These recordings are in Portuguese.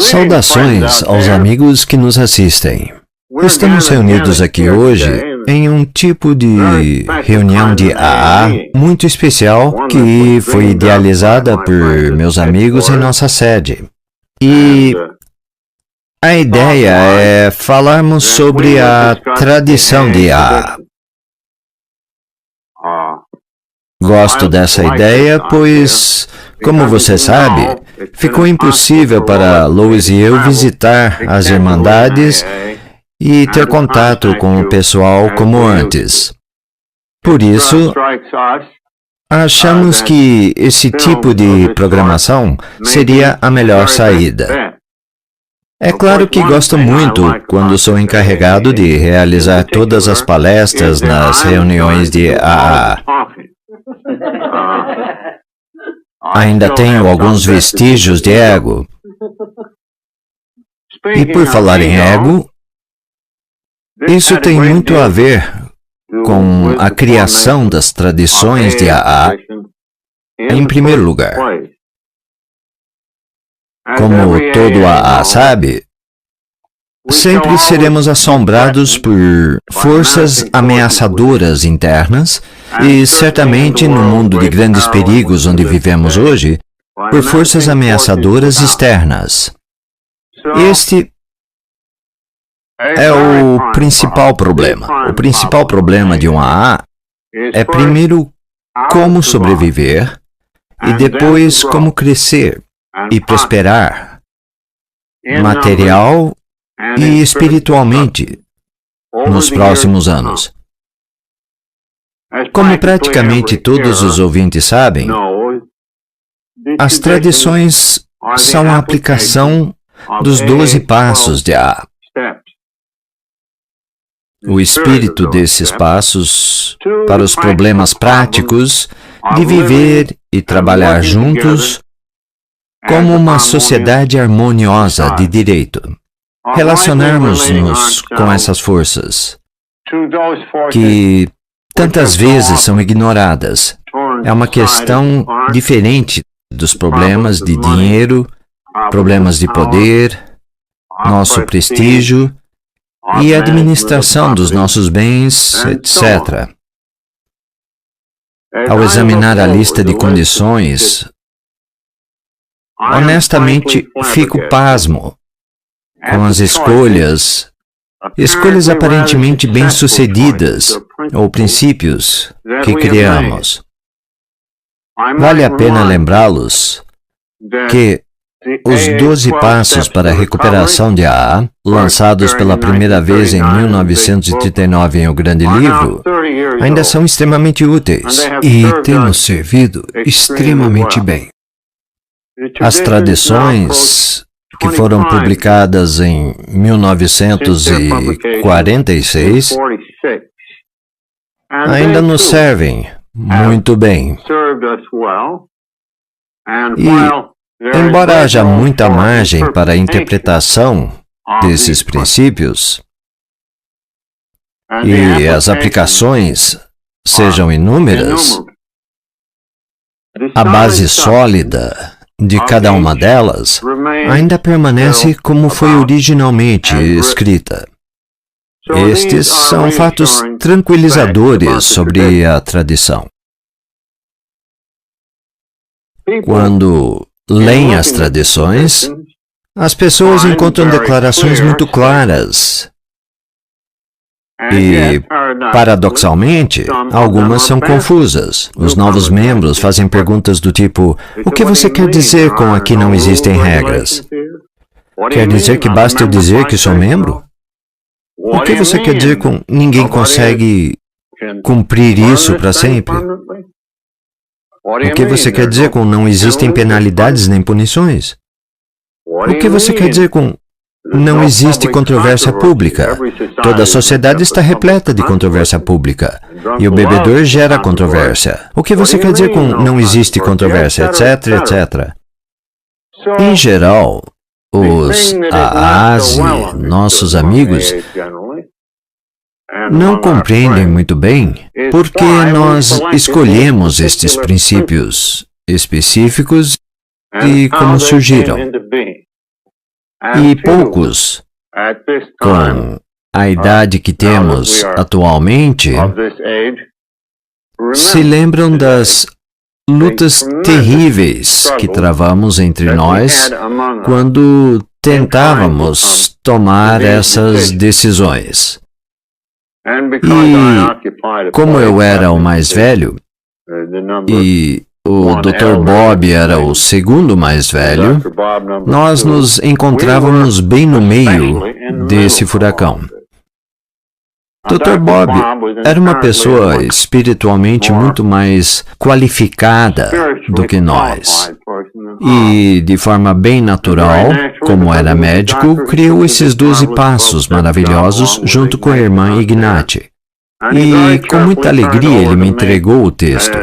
Saudações aos amigos que nos assistem. Estamos reunidos aqui hoje em um tipo de reunião de AA muito especial que foi idealizada por meus amigos em nossa sede. E a ideia é falarmos sobre a tradição de AA. Gosto dessa ideia, pois, como você sabe, ficou impossível para Lois e eu visitar as Irmandades e ter contato com o pessoal como antes. Por isso, achamos que esse tipo de programação seria a melhor saída. É claro que gosto muito quando sou encarregado de realizar todas as palestras nas reuniões de AA. Ainda tenho alguns vestígios de ego. E por falar em ego, isso tem muito a ver com a criação das tradições de AA, em primeiro lugar. Como todo AA sabe, sempre seremos assombrados por forças ameaçadoras internas e, certamente, no mundo de grandes perigos onde vivemos hoje, por forças ameaçadoras externas. Este é o principal problema. O principal problema de um AA é, primeiro, como sobreviver e, depois, como crescer e prosperar material e espiritualmente nos próximos anos. Como praticamente todos os ouvintes sabem, as tradições são a aplicação dos 12 passos de AA. O espírito desses passos para os problemas práticos de viver e trabalhar juntos como uma sociedade harmoniosa de direito. Relacionarmos-nos com essas forças, que tantas vezes são ignoradas, é uma questão diferente dos problemas de dinheiro, problemas de poder, nosso prestígio e administração dos nossos bens, etc. Ao examinar a lista de condições, honestamente, fico pasmo com as escolhas aparentemente bem-sucedidas, ou princípios que criamos. Vale a pena lembrá-los que os 12 passos para a recuperação de AA, lançados pela primeira vez em 1939 em O Grande Livro, ainda são extremamente úteis e temos servido extremamente bem. As tradições que foram publicadas em 1946 ainda nos servem muito bem. E, embora haja muita margem para a interpretação desses princípios e as aplicações sejam inúmeras, a base sólida de cada uma delas ainda permanece como foi originalmente escrita. Estes são fatos tranquilizadores sobre a tradição. Quando leem as tradições, as pessoas encontram declarações muito claras. E, paradoxalmente, algumas são confusas. Os novos membros fazem perguntas do tipo: o que você quer dizer com aqui não existem regras? Quer dizer que basta eu dizer que sou membro? O que você quer dizer com ninguém consegue cumprir isso para sempre? O que você quer dizer com não existem penalidades nem punições? O que você quer dizer com não existe controvérsia pública? Toda a sociedade está repleta de controvérsia pública. E o bebedor gera controvérsia. O que você quer dizer com não existe controvérsia, etc, etc? Em geral, os AAs e nossos amigos não compreendem muito bem por que nós escolhemos estes princípios específicos e como surgiram. E poucos, com a idade que temos atualmente, se lembram das lutas terríveis que travamos entre nós quando tentávamos tomar essas decisões. E como eu era o mais velho, e o Dr. Bob era o segundo mais velho, nós nos encontrávamos bem no meio desse furacão. Dr. Bob era uma pessoa espiritualmente muito mais qualificada do que nós. E, de forma bem natural, como era médico, criou esses 12 passos maravilhosos junto com a irmã Ignati. E, com muita alegria, ele me entregou o texto.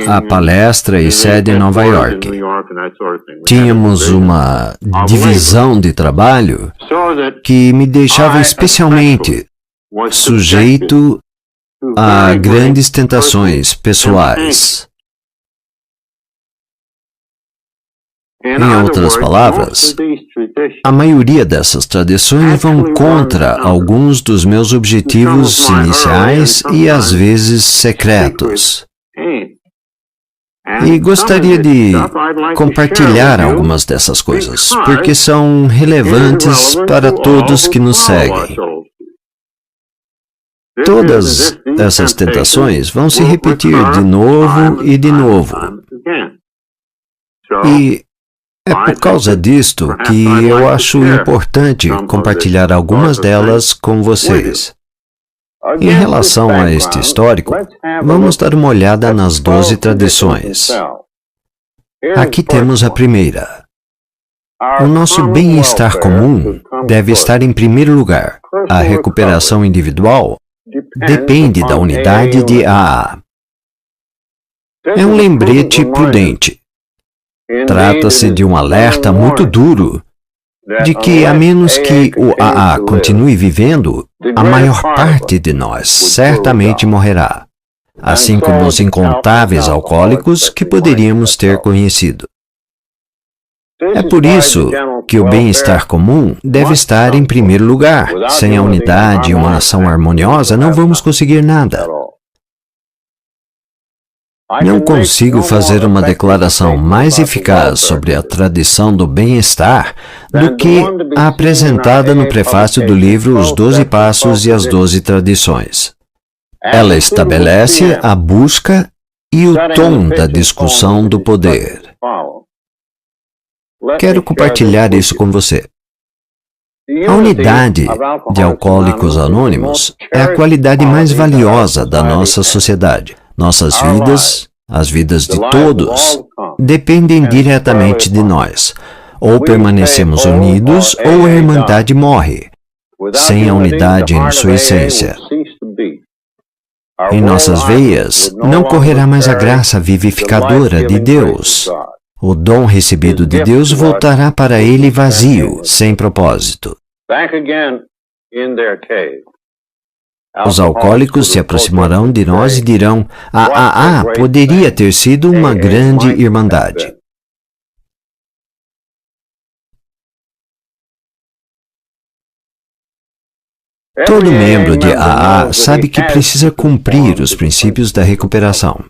A palestra e sede em Nova York. Tínhamos uma divisão de trabalho que me deixava especialmente sujeito a grandes tentações pessoais. Em outras palavras, a maioria dessas tradições vão contra alguns dos meus objetivos iniciais e às vezes secretos. E gostaria de compartilhar algumas dessas coisas, porque são relevantes para todos que nos seguem. Todas essas tentações vão se repetir de novo e de novo. E é por causa disto que eu acho importante compartilhar algumas delas com vocês. Em relação a este histórico, vamos dar uma olhada nas 12 tradições. Aqui temos a primeira. O nosso bem-estar comum deve estar em primeiro lugar. A recuperação individual depende da unidade de AA. É um lembrete prudente. Trata-se de um alerta muito duro de que, a menos que o AA continue vivendo, a maior parte de nós certamente morrerá, assim como os incontáveis alcoólicos que poderíamos ter conhecido. É por isso que o bem-estar comum deve estar em primeiro lugar. Sem a unidade e uma ação harmoniosa, não vamos conseguir nada. Não consigo fazer uma declaração mais eficaz sobre a tradição do bem-estar do que a apresentada no prefácio do livro Os 12 Passos e as 12 Tradições. Ela estabelece a busca e o tom da discussão do poder. Quero compartilhar isso com você. A unidade de Alcoólicos Anônimos é a qualidade mais valiosa da nossa sociedade. Nossas vidas, as vidas de todos, dependem diretamente de nós. Ou permanecemos unidos, ou a Irmandade morre, sem a unidade em sua essência. Em nossas veias, não correrá mais a graça vivificadora de Deus. O dom recebido de Deus voltará para ele vazio, sem propósito. Os alcoólicos se aproximarão de nós e dirão: a AA poderia ter sido uma grande irmandade. Todo membro de AA sabe que precisa cumprir os princípios da recuperação.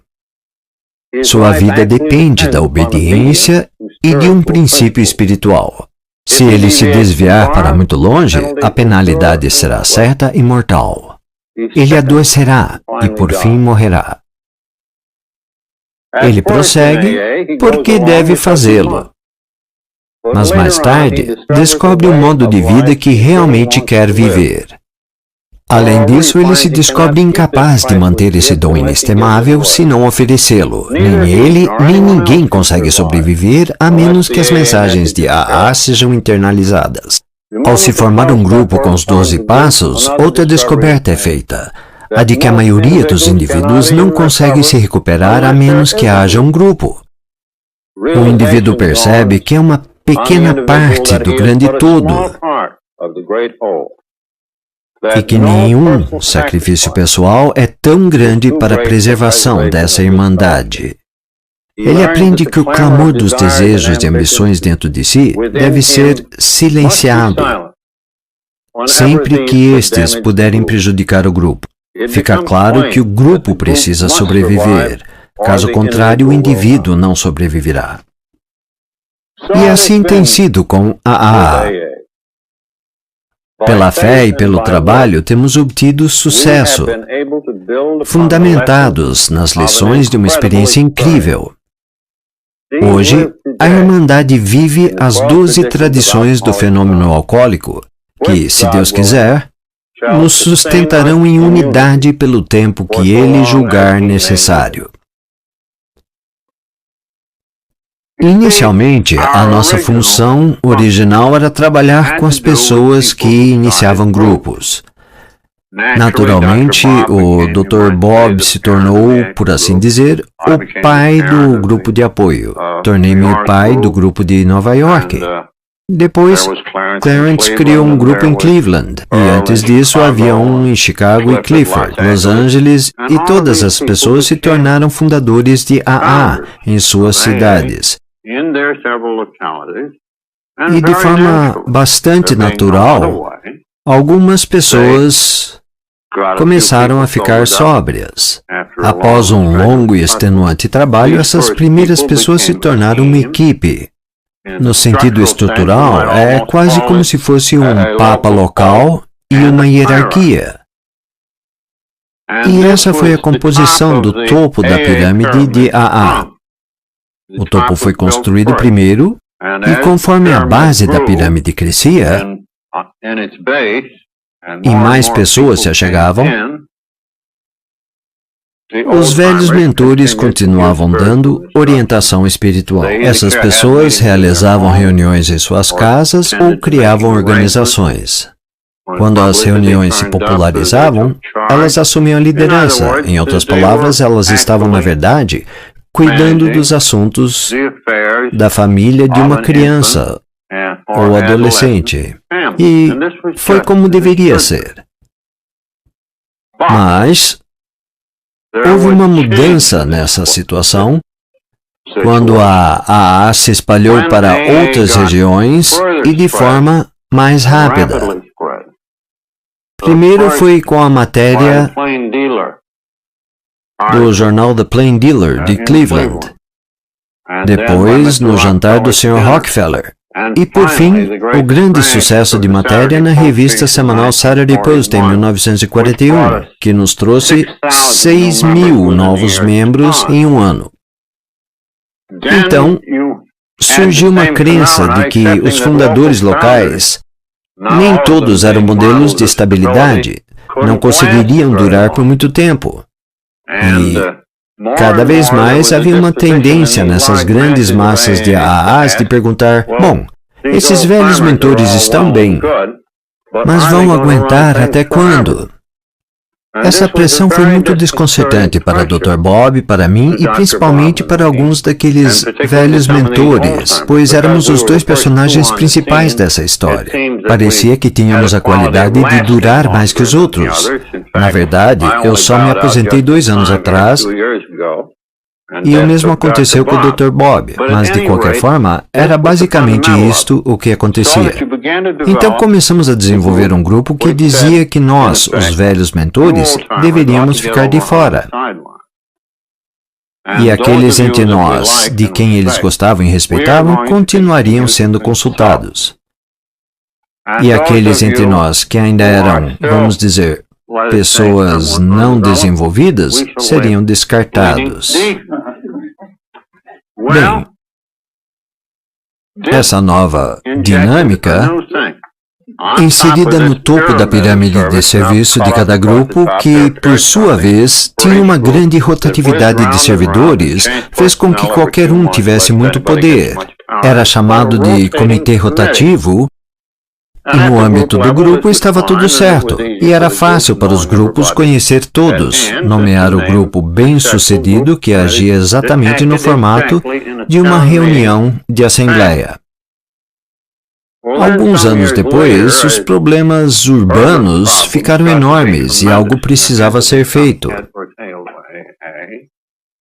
Sua vida depende da obediência e de um princípio espiritual. Se ele se desviar para muito longe, a penalidade será certa e mortal. Ele adoecerá e, por fim, morrerá. Ele prossegue porque deve fazê-lo. Mas mais tarde, descobre um modo de vida que realmente quer viver. Além disso, ele se descobre incapaz de manter esse dom inestimável se não oferecê-lo. Nem ele, nem ninguém consegue sobreviver a menos que as mensagens de AA sejam internalizadas. Ao se formar um grupo com os 12 passos, outra descoberta é feita. A de que a maioria dos indivíduos não consegue se recuperar a menos que haja um grupo. O indivíduo percebe que é uma pequena parte do grande todo e que nenhum sacrifício pessoal é tão grande para a preservação dessa irmandade. Ele aprende que o clamor dos desejos e ambições dentro de si deve ser silenciado sempre que estes puderem prejudicar o grupo. Fica claro que o grupo precisa sobreviver, caso contrário, o indivíduo não sobreviverá. E assim tem sido com a AA. Pela fé e pelo trabalho, temos obtido sucesso, fundamentados nas lições de uma experiência incrível. Hoje, a Irmandade vive as 12 tradições do fenômeno alcoólico, que, se Deus quiser, nos sustentarão em unidade pelo tempo que Ele julgar necessário. Inicialmente, a nossa função original era trabalhar com as pessoas que iniciavam grupos. Naturalmente, o Dr. Bob se tornou, por assim dizer, o pai do grupo de apoio. Tornei-me o pai do grupo de Nova York. Depois, Clarence criou um grupo em Cleveland, e antes disso havia um em Chicago e Clifford, Los Angeles, e todas as pessoas se tornaram fundadores de AA em suas cidades. E de forma bastante natural, algumas pessoas começaram a ficar sóbrias. Após um longo e extenuante trabalho, essas primeiras pessoas se tornaram uma equipe. No sentido estrutural, é quase como se fosse um papa local e uma hierarquia. E essa foi a composição do topo da pirâmide de AA. O topo foi construído primeiro, e conforme a base da pirâmide crescia, e mais pessoas se achegavam, os velhos mentores continuavam dando orientação espiritual. Essas pessoas realizavam reuniões em suas casas ou criavam organizações. Quando as reuniões se popularizavam, elas assumiam a liderança. Em outras palavras, elas estavam, na verdade, cuidando dos assuntos da família de uma criança ou adolescente. E foi como deveria ser. Mas houve uma mudança nessa situação quando a AA se espalhou para outras regiões e de forma mais rápida. Primeiro foi com a matéria do jornal The Plain Dealer de Cleveland. Depois, no jantar do Sr. Rockefeller. E, por fim, o grande sucesso de matéria na revista semanal Saturday Post em 1941, que nos trouxe 6.000 novos membros em um ano. Então, surgiu uma crença de que os fundadores locais, nem todos eram modelos de estabilidade, não conseguiriam durar por muito tempo. E cada vez mais havia uma tendência nessas grandes massas de AAs de perguntar, bom, esses velhos mentores estão bem, mas vão aguentar até quando? Essa pressão foi muito desconcertante para Dr. Bob, para mim e principalmente para alguns daqueles velhos mentores, pois éramos os dois personagens principais dessa história. Parecia que tínhamos a qualidade de durar mais que os outros. Na verdade, eu só me aposentei 2 anos atrás e o mesmo aconteceu com o Dr. Bob, mas de qualquer forma, era basicamente isto o que acontecia. Então começamos a desenvolver um grupo que dizia que nós, os velhos mentores, deveríamos ficar de fora. E aqueles entre nós, de quem eles gostavam e respeitavam, continuariam sendo consultados. E aqueles entre nós que ainda eram, vamos dizer, pessoas não desenvolvidas, seriam descartados. Bem, essa nova dinâmica, inserida no topo da pirâmide de serviço de cada grupo, que, por sua vez, tinha uma grande rotatividade de servidores, fez com que qualquer um tivesse muito poder. Era chamado de comitê rotativo, e no âmbito do grupo estava tudo certo, e era fácil para os grupos conhecer todos, nomear o grupo bem-sucedido que agia exatamente no formato de uma reunião de assembleia. Alguns anos depois, os problemas urbanos ficaram enormes e algo precisava ser feito.